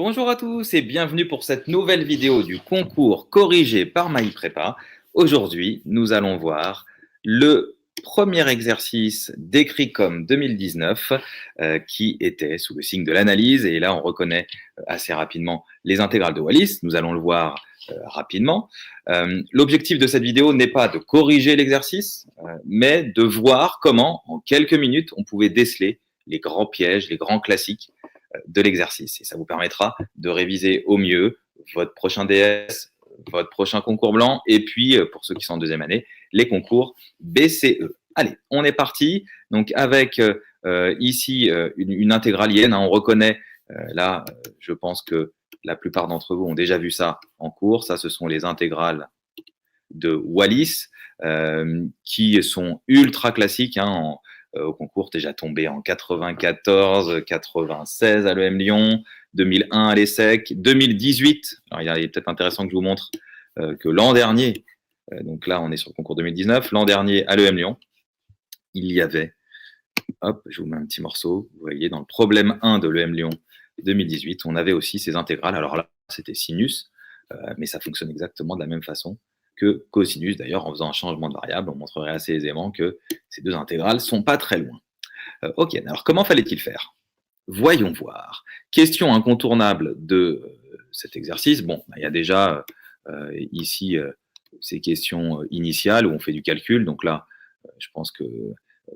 Bonjour à tous et bienvenue pour cette nouvelle vidéo du concours corrigé par MyPrépa. Aujourd'hui, nous allons voir le premier exercice d'Écrit-Com 2019 qui était sous le signe de l'analyse. Et là, on reconnaît assez rapidement les intégrales de Wallis. Nous allons le voir rapidement. L'objectif de cette vidéo n'est pas de corriger l'exercice, mais de voir comment, en quelques minutes, on pouvait déceler les grands pièges, les grands classiques de l'exercice. Et ça vous permettra de réviser au mieux votre prochain DS, votre prochain concours blanc, et puis, pour ceux qui sont en deuxième année, les concours BCE. Allez, on est parti. Donc, avec ici une intégrale IN, on reconnaît, là, je pense que la plupart d'entre vous ont déjà vu ça en cours. Ça, ce sont les intégrales de Wallis, qui sont ultra classiques au concours, déjà tombé en 94, 96 à l'EM Lyon, 2001 à l'ESSEC, 2018. Alors, il est peut-être intéressant que je vous montre que l'an dernier, donc là, on est sur le concours 2019, l'an dernier à l'EM Lyon, il y avait, hop, je vous mets un petit morceau, vous voyez, dans le problème 1 de l'EM Lyon 2018, on avait aussi ces intégrales. Alors là, c'était sinus, mais ça fonctionne exactement de la même façon que cosinus. D'ailleurs, en faisant un changement de variable, on montrerait assez aisément que ces deux intégrales ne sont pas très loin. Ok, alors comment fallait-il faire? Voyons voir. Question incontournable de cet exercice. Bon, il y a déjà ici ces questions initiales où on fait du calcul. Donc là, je pense que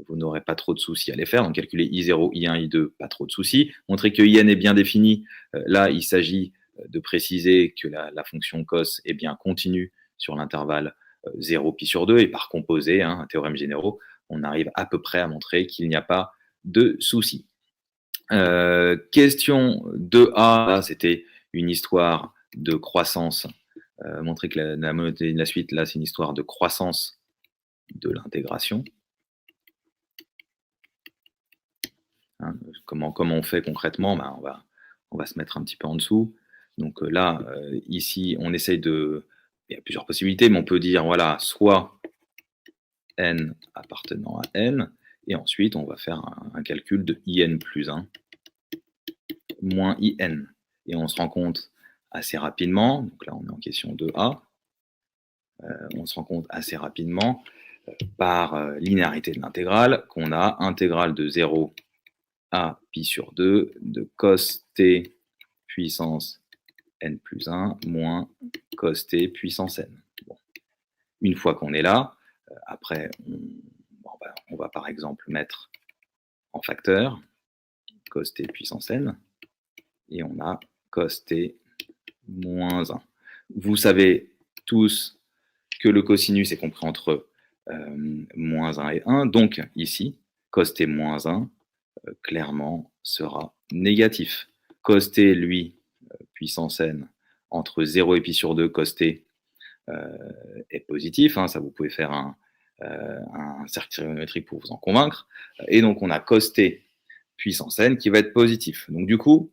vous n'aurez pas trop de soucis à les faire. Donc calculer I0, I1, I2, pas trop de soucis. Montrer que IN est bien défini. Là, il s'agit de préciser que la fonction cos est bien continue sur l'intervalle 0 pi sur 2, et par composé, un théorème généraux, on arrive à peu près à montrer qu'il n'y a pas de soucis. Question 2A, c'était une histoire de croissance. Montrer que la suite, là, c'est une histoire de croissance de l'intégration. Hein, comment on fait concrètement? On va se mettre un petit peu en dessous. Donc là, ici, on essaye de... Il y a plusieurs possibilités, mais on peut dire, voilà, soit n appartenant à n, et ensuite, on va faire un calcul de in plus 1 moins in. Et on se rend compte assez rapidement, donc là, on est en question 2a, on se rend compte assez rapidement, par linéarité de l'intégrale, qu'on a intégrale de 0 à pi sur 2 de cos t puissance n plus 1 moins cos t puissance n. Bon. Une fois qu'on est là, après, on va par exemple mettre en facteur cos t puissance n, et on a cos t moins 1. Vous savez tous que le cosinus est compris entre moins 1 et 1, donc ici, cos t moins 1, clairement, sera négatif. Cos t, lui, puissance n, entre 0 et pi sur 2, cos t est positif. Ça, vous pouvez faire un cercle trigonométrique pour vous en convaincre. Et donc, on a cos t puissance n qui va être positif. Donc, du coup,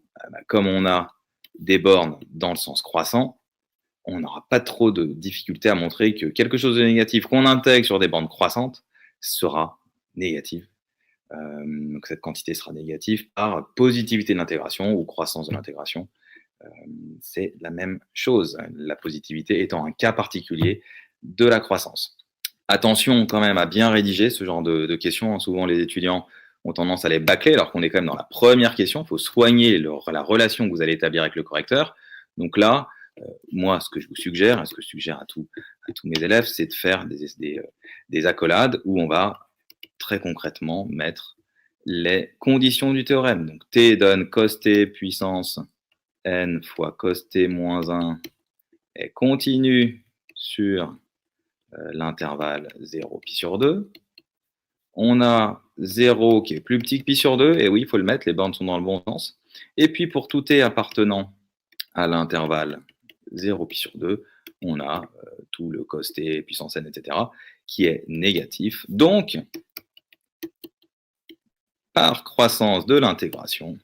comme on a des bornes dans le sens croissant, on n'aura pas trop de difficulté à montrer que quelque chose de négatif qu'on intègre sur des bornes croissantes sera négatif. Donc cette quantité sera négative par positivité de l'intégration ou croissance de l'intégration. C'est la même chose, la positivité étant un cas particulier de la croissance. Attention quand même à bien rédiger ce genre de questions. Souvent les étudiants ont tendance à les bâcler alors qu'on est quand même dans la première question. Il faut soigner la relation que vous allez établir avec le correcteur. Donc là, moi, ce que je vous suggère, et ce que je suggère à tous mes élèves, c'est de faire des accolades où on va très concrètement mettre les conditions du théorème. Donc t donne cos t puissance n fois cos t moins 1 est continue sur l'intervalle 0 pi sur 2. On a 0 qui est plus petit que pi sur 2, et oui, il faut le mettre, les bornes sont dans le bon sens. Et puis pour tout t appartenant à l'intervalle 0 pi sur 2, on a tout le cos t puissance n, etc., qui est négatif. Donc, par croissance de l'intégration,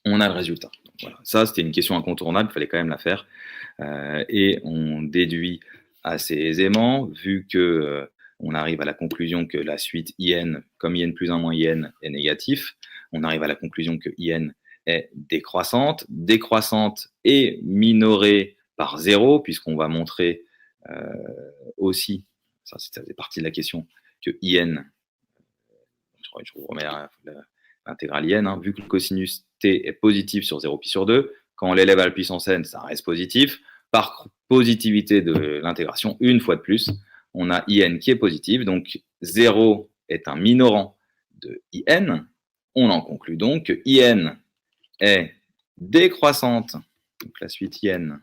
on a le résultat. Donc, voilà. Ça, c'était une question incontournable, il fallait quand même la faire. Et on déduit assez aisément, vu que on arrive à la conclusion que la suite IN, comme IN plus 1 moins IN, est négatif, on arrive à la conclusion que IN est décroissante. Décroissante et minorée par 0, puisqu'on va montrer aussi, ça fait partie de la question, que IN, je vous remets l'intégrale IN, hein, vu que le cosinus T est positif sur 0 pi sur 2, quand on l'élève à la puissance n, ça reste positif. Par positivité de l'intégration, une fois de plus, on a IN qui est positif, donc 0 est un minorant de IN. On en conclut donc que IN est décroissante, donc la suite IN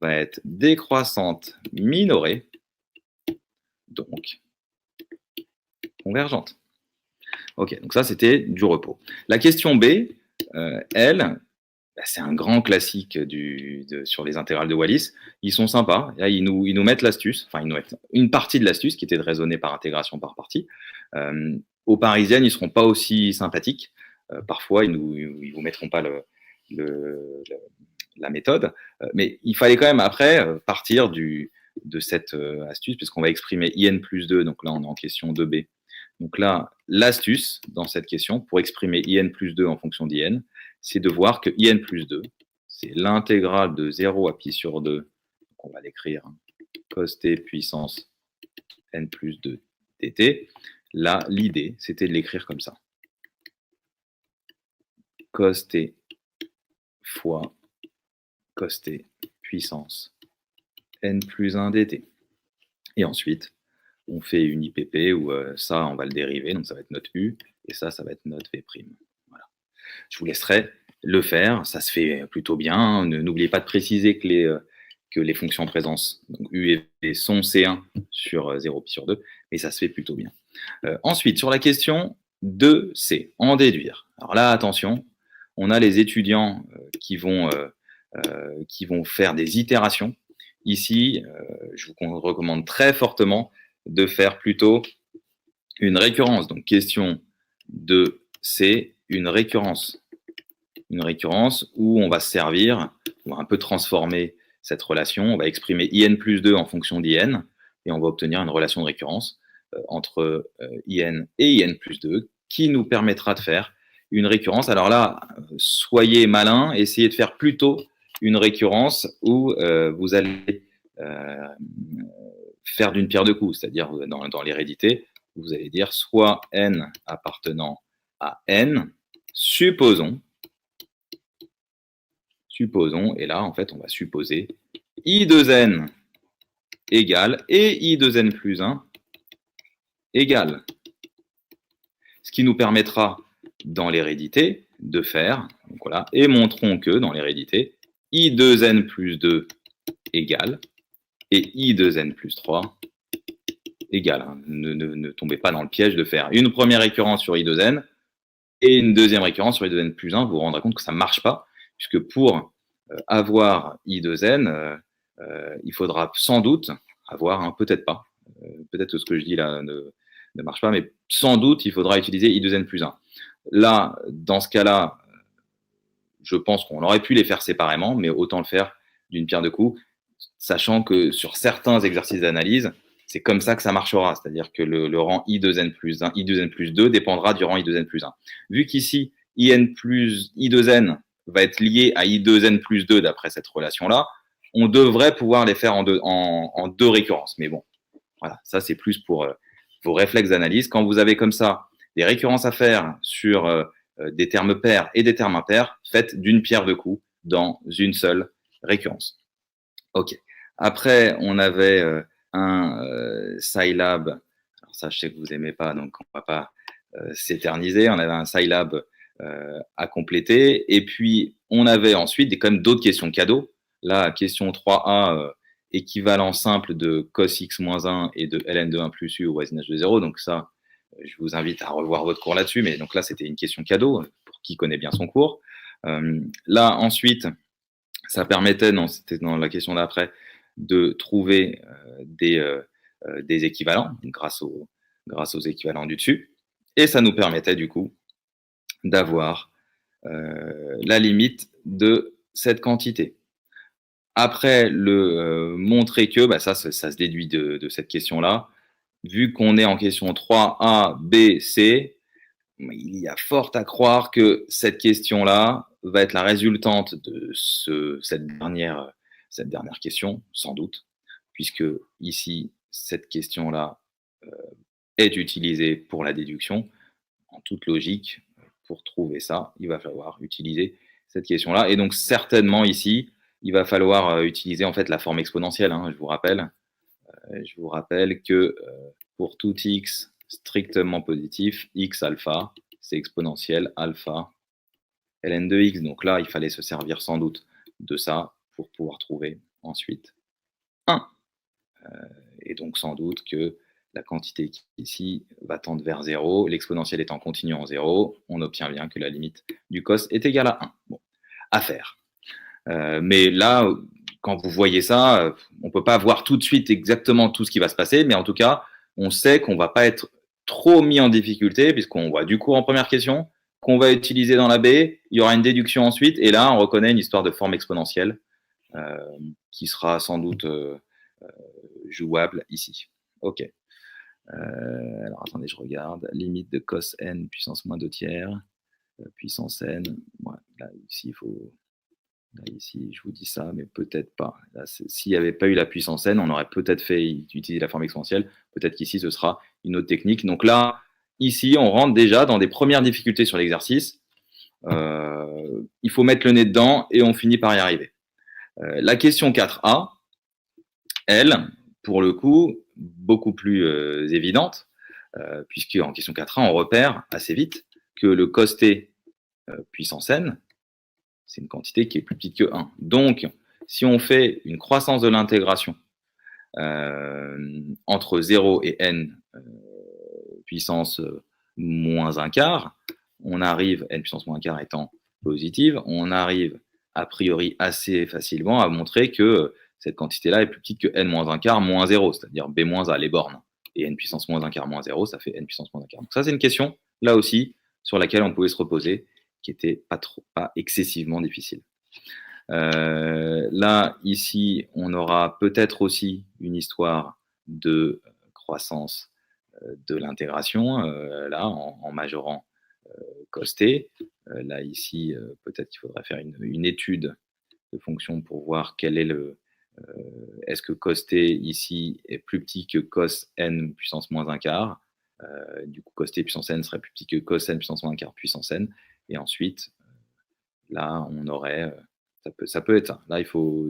va être décroissante minorée, donc convergente. Ok, donc ça c'était du repos. La question B, elle, c'est un grand classique sur les intégrales de Wallis. Ils sont sympas. Là, ils nous mettent l'astuce, enfin, ils nous mettent une partie de l'astuce qui était de raisonner par intégration par partie. Aux parisiennes, ils ne seront pas aussi sympathiques. Parfois, ils ne vous mettront pas la méthode. Mais il fallait quand même, après, partir de cette astuce, puisqu'on va exprimer IN plus 2. Donc là, on est en question 2B. Donc là, l'astuce dans cette question, pour exprimer IN plus 2 en fonction d'IN, c'est de voir que IN plus 2, c'est l'intégrale de 0 à pi sur 2, donc on va l'écrire, cos t puissance n plus 2 dt. Là, l'idée, c'était de l'écrire comme ça. Cos t fois cos t puissance n plus 1 dt. Et ensuite, on fait une IPP où ça, on va le dériver, donc ça va être notre U, et ça va être notre V'. Voilà. Je vous laisserai le faire, ça se fait plutôt bien. N'oubliez pas de préciser que les fonctions en présence, donc U et V, sont C1 sur 0 pi sur 2, mais ça se fait plutôt bien. Ensuite, sur la question 2C, en déduire. Alors là, attention, on a les étudiants qui vont faire des itérations. Ici, je vous recommande très fortement de faire plutôt une récurrence. Donc, question 2C, une récurrence. Une récurrence où on va se servir, on va un peu transformer cette relation, on va exprimer IN plus 2 en fonction d'IN, et on va obtenir une relation de récurrence entre IN et IN plus 2, qui nous permettra de faire une récurrence. Alors là, soyez malins, essayez de faire plutôt une récurrence où vous allez faire d'une pierre deux coups, c'est-à-dire dans l'hérédité, vous allez dire soit N appartenant à N, supposons, et là, en fait, on va supposer I de N égale et I de N plus 1 égale. Ce qui nous permettra, dans l'hérédité, de faire, donc voilà, et montrons que, dans l'hérédité, I de N plus 2 égale, et I de N plus 3 égale. Ne tombez pas dans le piège de faire une première récurrence sur I de N, et une deuxième récurrence sur I de N plus 1, vous vous rendrez compte que ça ne marche pas, puisque pour avoir I de N, il faudra sans doute avoir, hein, peut-être pas, peut-être que ce que je dis là ne marche pas, mais sans doute il faudra utiliser I de N plus 1. Là, dans ce cas-là, je pense qu'on aurait pu les faire séparément, mais autant le faire d'une pierre deux coups, sachant que sur certains exercices d'analyse, c'est comme ça que ça marchera, c'est-à-dire que le rang I de N plus 1, I de N plus 2 dépendra du rang I de N plus 1. Vu qu'ici, I de N va être lié à I de N plus 2 d'après cette relation-là, on devrait pouvoir les faire en deux récurrences. Mais bon, voilà, ça c'est plus pour vos réflexes d'analyse. Quand vous avez comme ça des récurrences à faire sur des termes pairs et des termes impairs, faites d'une pierre deux coups dans une seule récurrence. Ok. Après, on avait un Scilab. Alors ça, je sais que vous n'aimez pas, donc on ne va pas s'éterniser. On avait un Scilab à compléter. Et puis, on avait ensuite quand même d'autres questions cadeaux. Là, question 3A, équivalent simple de cos x moins 1 et de ln de 1 plus u au voisinage de 0. Donc ça, je vous invite à revoir votre cours là-dessus. Mais donc là, c'était une question cadeau pour qui connaît bien son cours. Là, ensuite, ça permettait, c'était dans la question d'après, de trouver des équivalents grâce aux équivalents du dessus. Et ça nous permettait du coup d'avoir la limite de cette quantité. Après le montrer que, ça se déduit de cette question-là. Vu qu'on est en question 3A, B, C, il y a fort à croire que cette question-là va être la résultante de cette dernière question, sans doute, puisque ici, cette question-là est utilisée pour la déduction. En toute logique, pour trouver ça, il va falloir utiliser cette question-là. Et donc, certainement ici, il va falloir utiliser en fait la forme exponentielle. Hein, je vous rappelle que pour tout x strictement positif, x alpha, c'est exponentielle alpha ln de x. Donc là, il fallait se servir sans doute de ça pour pouvoir trouver ensuite 1. Et donc sans doute que la quantité qui est ici va tendre vers 0. L'exponentielle étant continue en 0, on obtient bien que la limite du cos est égale à 1. Bon, à faire. Mais là, quand vous voyez ça, on ne peut pas voir tout de suite exactement tout ce qui va se passer, mais en tout cas, on sait qu'on ne va pas être trop mis en difficulté, puisqu'on voit du coup en première question qu'on va utiliser dans la B, il y aura une déduction ensuite, et là, on reconnaît une histoire de forme exponentielle qui sera sans doute jouable ici. Ok. Alors attendez, je regarde. Limite de cos n puissance moins 2 tiers, puissance n. Ouais, là, ici, il faut. Là, ici, je vous dis ça, mais peut-être pas. S'il n'y avait pas eu la puissance n, on aurait peut-être fait utiliser la forme exponentielle. Peut-être qu'ici, ce sera une autre technique. Donc là, ici, on rentre déjà dans des premières difficultés sur l'exercice. Il faut mettre le nez dedans et on finit par y arriver. La question 4a, elle, pour le coup, beaucoup plus évidente, puisque en question 4a, on repère assez vite que le cos t puissance n, c'est une quantité qui est plus petite que 1. Donc, si on fait une croissance de l'intégration entre 0 et n puissance moins un quart, on arrive, n puissance moins un quart étant positive, on arrive a priori assez facilement à montrer que cette quantité-là est plus petite que n moins un quart moins 0, c'est-à-dire b moins a, les bornes. Et n puissance moins un quart moins 0, ça fait n puissance moins un quart. Donc ça, c'est une question, là aussi, sur laquelle on pouvait se reposer, qui n'était pas excessivement difficile. Là, ici, on aura peut-être aussi une histoire de croissance de l'intégration, là, en majorant cos t. Là, ici, peut-être qu'il faudrait faire une étude de fonction pour voir quel est est-ce que cos t ici est plus petit que cos n puissance moins un quart. Du coup, cos t puissance n serait plus petit que cos n puissance moins un quart puissance n. Et ensuite, là, on aurait, ça peut être ça. Là, il faut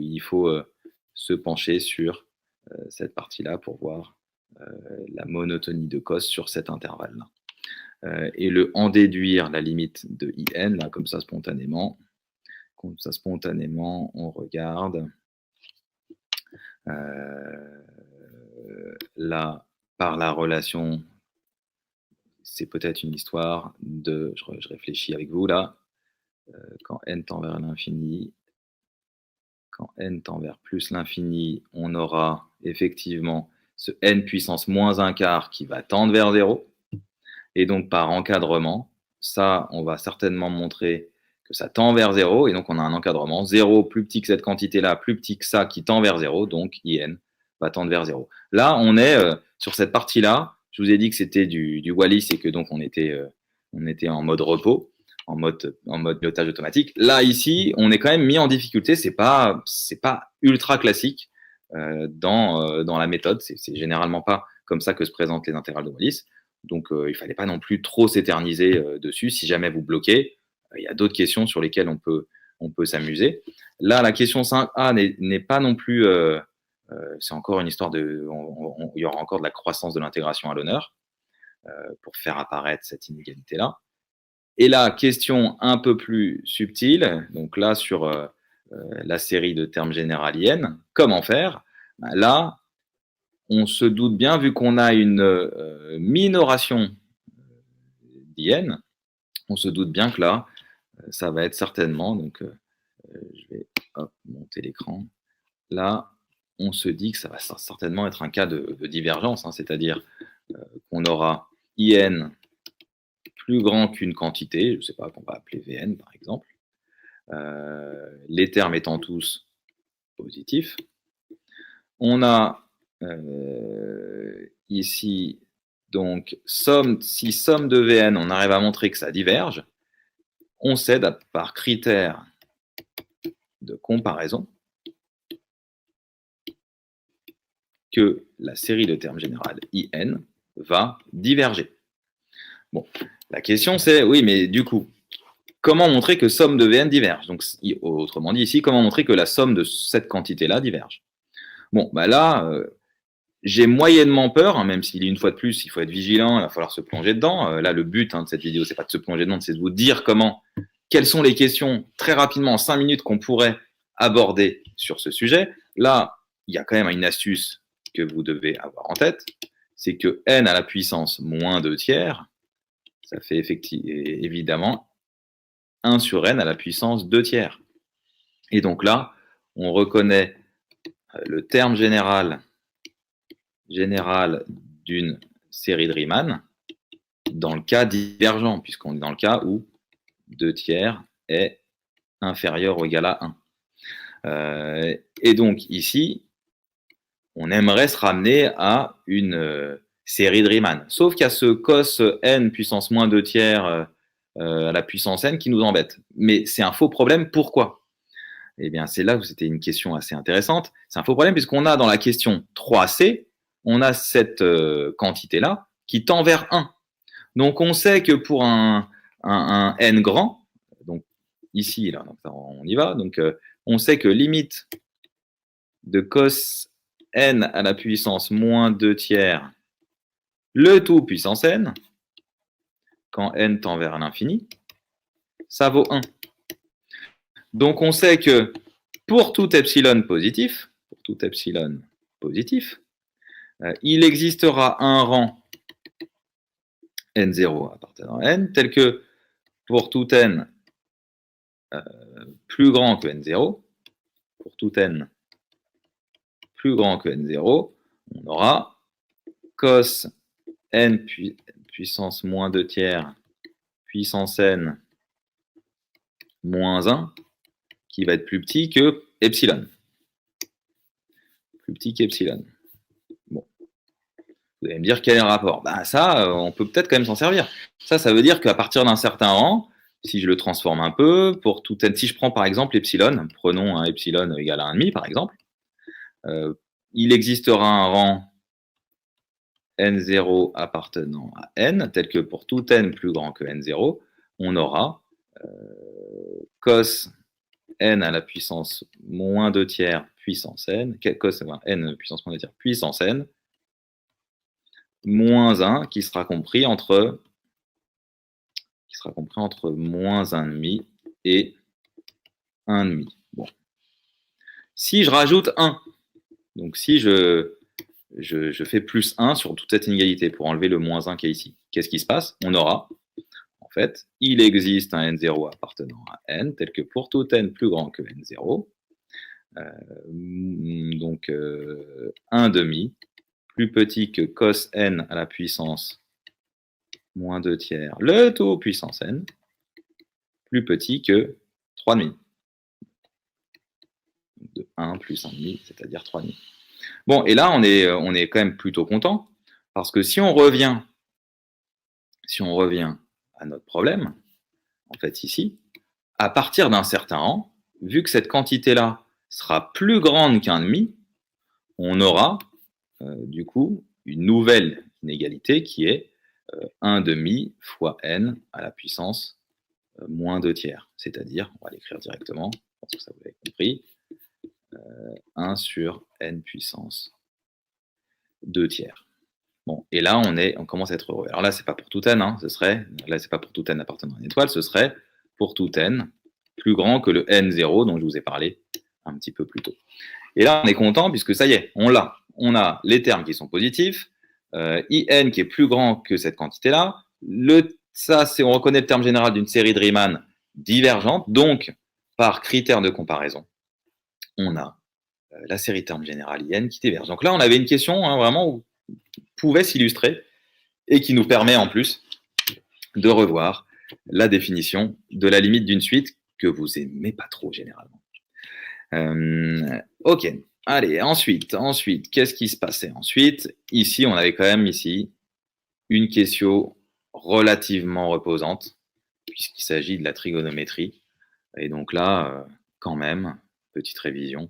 se pencher sur cette partie-là pour voir la monotonie de cos sur cet intervalle-là. Et en déduire la limite de in, là, comme ça spontanément, on regarde. Là, par la relation, c'est peut-être une histoire de, je réfléchis avec vous là, quand n tend vers l'infini, quand n tend vers plus l'infini, on aura effectivement ce n puissance moins un quart qui va tendre vers 0. Et donc, par encadrement, ça, on va certainement montrer que ça tend vers 0. Et donc, on a un encadrement. 0 plus petit que cette quantité-là, plus petit que ça qui tend vers 0. Donc, in va tendre vers 0. Là, on est sur cette partie-là. Je vous ai dit que c'était du Wallis et que donc on était en mode repos, en mode pilotage automatique. Là, ici, on est quand même mis en difficulté. C'est pas ultra classique dans la méthode. C'est généralement pas comme ça que se présentent les intégrales de Wallis. Donc, il ne fallait pas non plus trop s'éterniser dessus. Si jamais vous bloquez, il y a d'autres questions sur lesquelles on peut s'amuser. Là, la question 5a n'est pas non plus... c'est encore une histoire de... Il y aura encore de la croissance de l'intégration à l'honneur pour faire apparaître cette inégalité-là. Et là, question un peu plus subtile, donc là, sur la série de termes généraliennes, comment faire? Là, on se doute bien, vu qu'on a une minoration d'IN, on se doute bien que là, ça va être certainement, donc je vais monter l'écran, là, on se dit que ça va certainement être un cas de divergence, hein, c'est-à-dire qu'on aura IN plus grand qu'une quantité, je ne sais pas, qu'on va appeler VN par exemple, les termes étant tous positifs. On a ici Donc, si somme de Vn, on arrive à montrer que ça diverge, on sait par critère de comparaison que la série de termes générales IN va diverger. Bon, la question c'est, oui, mais du coup, comment montrer que somme de Vn diverge? Donc, autrement dit ici, comment montrer que la somme de cette quantité-là diverge? Bon, bah là, j'ai moyennement peur, hein, même s'il est une fois de plus, il faut être vigilant, il va falloir se plonger dedans. Là, le but de cette vidéo, c'est pas de se plonger dedans, c'est de vous dire quelles sont les questions très rapidement en 5 minutes qu'on pourrait aborder sur ce sujet. Là, il y a quand même une astuce que vous devez avoir en tête, c'est que n à la puissance moins 2 tiers, ça fait évidemment 1 sur n à la puissance 2 tiers. Et donc là, on reconnaît le terme général d'une série de Riemann dans le cas divergent, puisqu'on est dans le cas où 2 tiers est inférieur ou égal à 1. Et donc ici, on aimerait se ramener à une série de Riemann. Sauf qu'il y a ce cos n puissance moins 2 tiers à la puissance n qui nous embête. Mais c'est un faux problème, pourquoi? Eh bien, c'est là où c'était une question assez intéressante. C'est un faux problème puisqu'on a dans la question 3c, on a cette quantité-là qui tend vers 1. Donc, on sait que pour un n grand, donc ici, là, donc, on y va, donc on sait que limite de cos n à la puissance moins 2 tiers, le tout puissance n, quand n tend vers l'infini, ça vaut 1. Donc, on sait que pour tout epsilon positif, il existera un rang n0 appartenant à n, tel que pour tout n plus grand que n0, pour tout n plus grand que n0, on aura cos n puissance moins 2 tiers puissance n moins 1 qui va être plus petit que epsilon. Plus petit qu'epsilon. Bon. Vous allez me dire quel est le rapport? Ben ça, on peut peut-être quand même s'en servir. Ça veut dire qu'à partir d'un certain rang, si je le transforme un peu, pour tout n, si je prends par exemple epsilon, prenons un epsilon égal à 1,5 par exemple, il existera un rang n0 appartenant à n, tel que pour tout n plus grand que n0, on aura cos n à la puissance moins 2 tiers puissance n, cos n puissance moins 2 tiers puissance n, moins 1 qui sera compris entre moins 1,5 et 1,5. Bon. Si je rajoute 1, donc si je fais plus 1 sur toute cette inégalité pour enlever le moins 1 qui est ici, qu'est-ce qui se passe? On aura, en fait, il existe un n0 appartenant à n, tel que pour tout n plus grand que n0, donc 1,5 plus petit que cos n à la puissance moins 2 tiers, le tout puissance n, plus petit que 3,5. De 1 plus 1,5, c'est-à-dire 3,5. Bon, et là, on est quand même plutôt content, parce que si on revient à notre problème, en fait ici, à partir d'un certain rang, vu que cette quantité-là sera plus grande qu'un demi, on aura du coup une nouvelle inégalité qui est 1,5 fois n à la puissance moins 2 tiers. C'est-à-dire, on va l'écrire directement, je pense que ça vous l'avez compris, 1 sur n puissance 2 tiers. Bon, et là, on commence à être heureux. Alors là, c'est pas pour tout n, hein, c'est pas pour tout n appartenant à une étoile, ce serait pour tout n plus grand que le n0 dont je vous ai parlé un petit peu plus tôt. Et là, on est content puisque ça y est, on l'a. On a les termes qui sont positifs, in qui est plus grand que cette quantité-là. On reconnaît le terme général d'une série de Riemann divergente, donc par critère de comparaison, on a la série de termes générale in qui diverge. Donc là, on avait une question vraiment où pouvait s'illustrer et qui nous permet en plus de revoir la définition de la limite d'une suite que vous aimez pas trop généralement. Ok, allez, ensuite, qu'est-ce qui se passait ensuite? Ici, on avait quand même une question relativement reposante, puisqu'il s'agit de la trigonométrie. Et donc là, quand même, petite révision,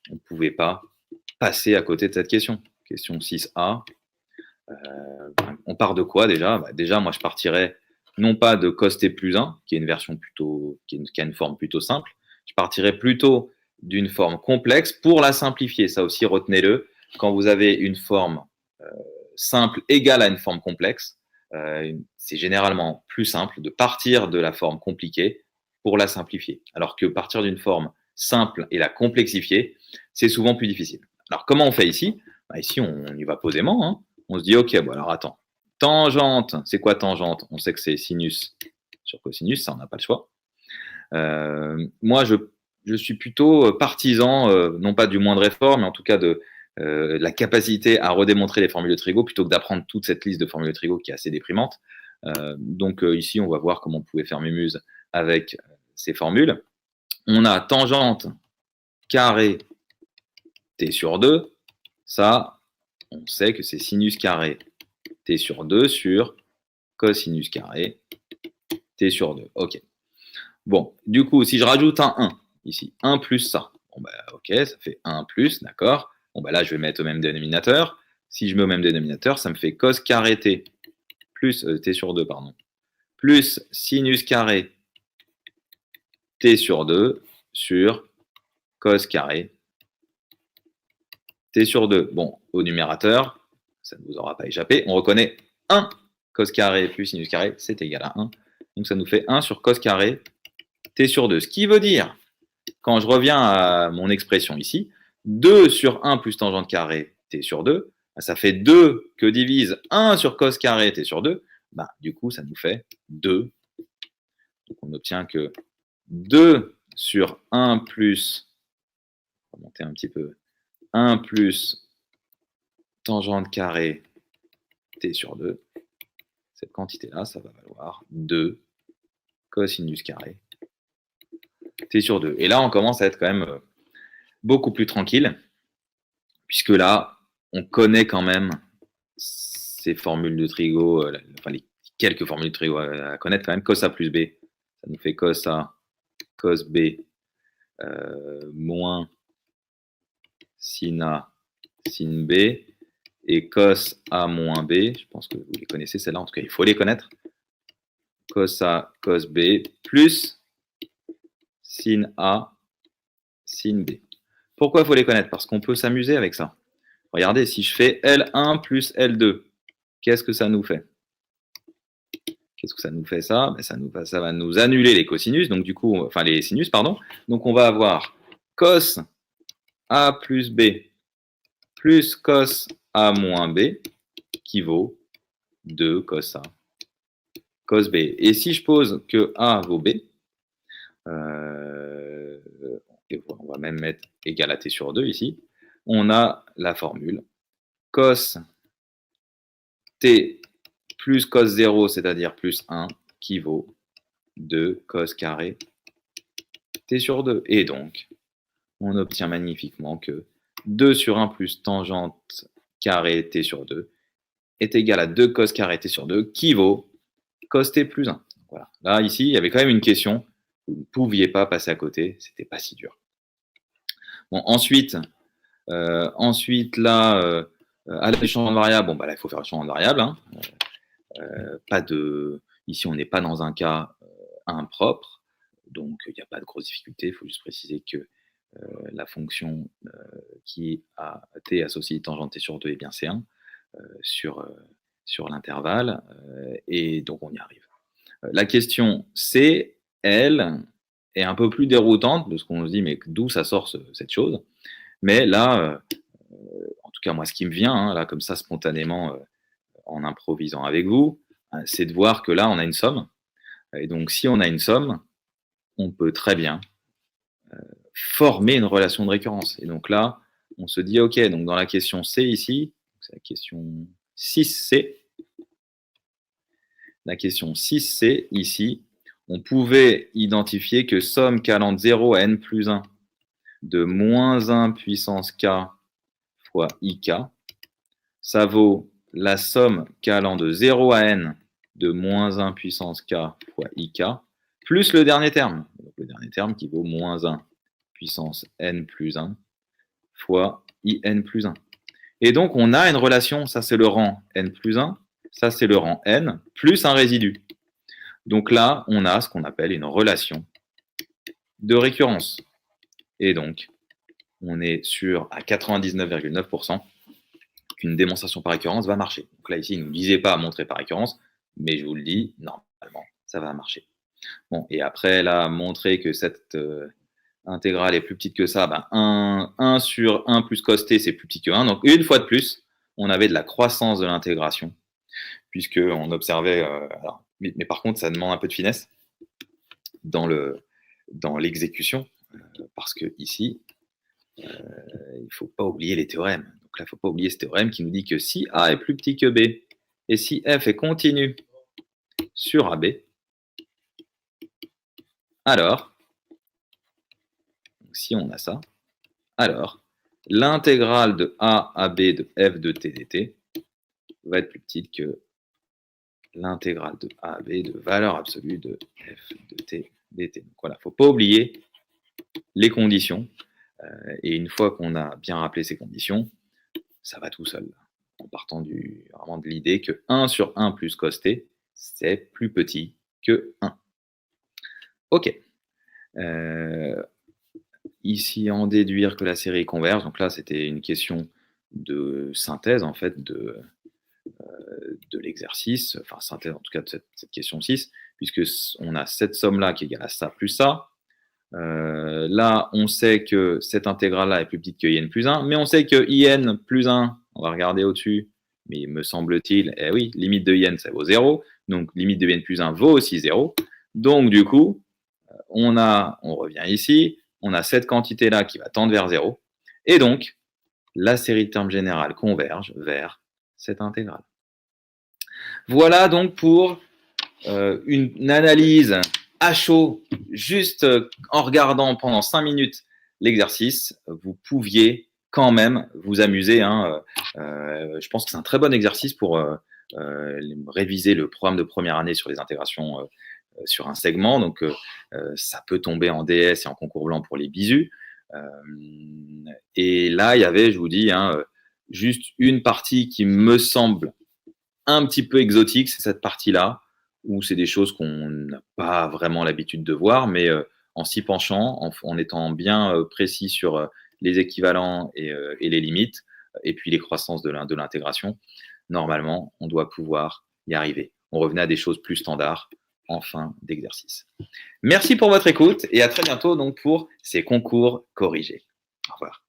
on ne pouvait pas passer à côté de cette question. Question 6a. On part de quoi déjà? Déjà, moi, je partirais non pas de cos t plus 1, qui est une version plutôt, qui a une forme plutôt simple. Je partirais plutôt d'une forme complexe pour la simplifier. Ça aussi, retenez-le. Quand vous avez une forme simple égale à une forme complexe, c'est généralement plus simple de partir de la forme compliquée pour la simplifier. Alors que partir d'une forme simple et la complexifier, c'est souvent plus difficile. Alors, comment on fait ici? Ici, on y va posément. Hein. On se dit, OK, bon, alors attends. Tangente, c'est quoi tangente? On sait que c'est sinus sur cosinus, ça, on n'a pas le choix. Moi, je suis plutôt partisan, non pas du moindre effort, mais en tout cas de la capacité à redémontrer les formules de Trigo plutôt que d'apprendre toute cette liste de formules de Trigo qui est assez déprimante. Donc ici, on va voir comment on pouvait faire Mémuse avec ces formules. On a tangente carré t sur 2. Ça, on sait que c'est sinus carré t sur 2 sur cosinus carré t sur 2. OK. Bon, du coup, si je rajoute un 1 ici, 1 plus ça, bon, OK, ça fait 1 plus, d'accord. Bon, là, je vais mettre au même dénominateur. Si je mets au même dénominateur, ça me fait cos carré t plus t sur 2, pardon, plus sinus carré t sur 2 sur cos carré t sur 2. Bon, au numérateur, ça ne vous aura pas échappé, on reconnaît 1 cos carré plus sinus carré, c'est égal à 1. Donc ça nous fait 1 sur cos carré t sur 2. Ce qui veut dire, quand je reviens à mon expression ici, 2 sur 1 plus tangente carré t sur 2, ça fait 2 que divise 1 sur cos carré t sur 2. Du coup, ça nous fait 2. Donc on obtient que 2 sur 1 plus, on va monter un petit peu, 1 plus tangente carré t sur 2, cette quantité-là, ça va valoir 2 cosinus carré t sur 2. Et là, on commence à être quand même beaucoup plus tranquille, puisque là, on connaît quand même ces formules de Trigo, enfin les quelques formules de Trigo à connaître quand même. Cos A plus B, ça nous fait cos A, cos B, moins sin A, sin B, et cos A moins B, je pense que vous les connaissez celles-là, en tout cas il faut les connaître. Cos A, cos B, plus sin A, sin B. Pourquoi il faut les connaître? Parce qu'on peut s'amuser avec ça. Regardez, si je fais L1 plus L2, qu'est-ce que ça nous fait? Qu'est-ce que ça nous fait ça? Ça va nous annuler les cosinus, donc du coup, enfin les sinus, pardon. Donc on va avoir cos A plus B plus cos A moins B qui vaut 2 cos A cos B. Et si je pose que A vaut B, et on va même mettre égal à T sur 2 ici, on a la formule cos T plus cos 0, c'est-à-dire plus 1, qui vaut 2 cos carré T sur 2. Et donc, on obtient magnifiquement que 2 sur 1 plus tangente carré T sur 2 est égal à 2 cos carré T sur 2, qui vaut cos T plus 1. Voilà. Là, ici, il y avait quand même une question. Vous ne pouviez pas passer à côté. C'était pas si dur. Bon, ensuite, là, à la changement de variable, là, il faut faire le changement de variable. Hein. Ici, on n'est pas dans un cas impropre, donc il n'y a pas de grosse difficulté. Il faut juste préciser que la fonction qui a t associée tangente t sur 2, eh bien c'est 1 sur l'intervalle, et donc on y arrive. La question C, elle, est un peu plus déroutante, parce qu'on se dit, mais d'où ça sort cette chose? Mais là, en tout cas, moi, ce qui me vient, hein, là, comme ça, spontanément, en improvisant avec vous, c'est de voir que là, on a une somme. Et donc, si on a une somme, on peut très bien former une relation de récurrence. Et donc là, on se dit, OK, donc dans la question C ici, c'est la question 6C, la question 6C ici, on pouvait identifier que somme calant de 0 à n plus 1 de moins 1 puissance k fois ik, ça vaut la somme k allant de 0 à n de moins 1 puissance k fois ik, plus le dernier terme. Donc, le dernier terme qui vaut moins 1 puissance n plus 1 fois in plus 1. Et donc, on a une relation, ça c'est le rang n plus 1, ça c'est le rang n, plus un résidu. Donc là, on a ce qu'on appelle une relation de récurrence. Et donc, on est sûr à 99,9% qu'une démonstration par récurrence va marcher. Donc là, ici, il ne nous disait pas à montrer par récurrence, mais je vous le dis, normalement, ça va marcher. Bon, et après, là, montrer que cette intégrale est plus petite que ça, ben 1 sur 1 plus cos t, c'est plus petit que 1. Donc, une fois de plus, on avait de la croissance de l'intégration, puisqu'on observait... mais par contre, ça demande un peu de finesse dans l'exécution, parce que ici, il ne faut pas oublier les théorèmes. Donc là, il ne faut pas oublier ce théorème qui nous dit que si A est plus petit que B, et si F est continu sur AB, alors, si on a ça, alors, l'intégrale de A à B de F de T dt va être plus petite que l'intégrale de A à B de valeur absolue de F de T dt. Donc voilà, il ne faut pas oublier les conditions. Et une fois qu'on a bien rappelé ces conditions, ça va tout seul. En partant vraiment de l'idée que 1 sur 1 plus cos t, c'est plus petit que 1. Ok. Ici, en déduire que la série converge. Donc là, c'était une question de synthèse, en fait, de l'exercice, enfin synthèse en tout cas de cette question 6, puisque on a cette somme-là qui est égale à ça plus ça. Là, on sait que cette intégrale-là est plus petite que in plus 1, mais on sait que in plus 1, on va regarder au-dessus, mais me semble-t-il, eh oui, limite de in, ça vaut 0, donc limite de in plus 1 vaut aussi 0. Donc, du coup, on revient ici, on a cette quantité-là qui va tendre vers 0, et donc, la série de termes générales converge vers cette intégrale. Voilà donc pour une analyse à chaud, juste en regardant pendant 5 minutes l'exercice, vous pouviez quand même vous amuser. Je pense que c'est un très bon exercice pour réviser le programme de première année sur les intégrations sur un segment. Donc, ça peut tomber en DS et en concours blanc pour les bisus. Et là, il y avait, je vous dis, juste une partie qui me semble un petit peu exotique, c'est cette partie-là, où c'est des choses qu'on n'a pas vraiment l'habitude de voir, mais en s'y penchant, en étant bien précis sur les équivalents et les limites, et puis les croissances de l'intégration, normalement, on doit pouvoir y arriver. On revenait à des choses plus standards en fin d'exercice. Merci pour votre écoute et à très bientôt donc pour ces concours corrigés. Au revoir.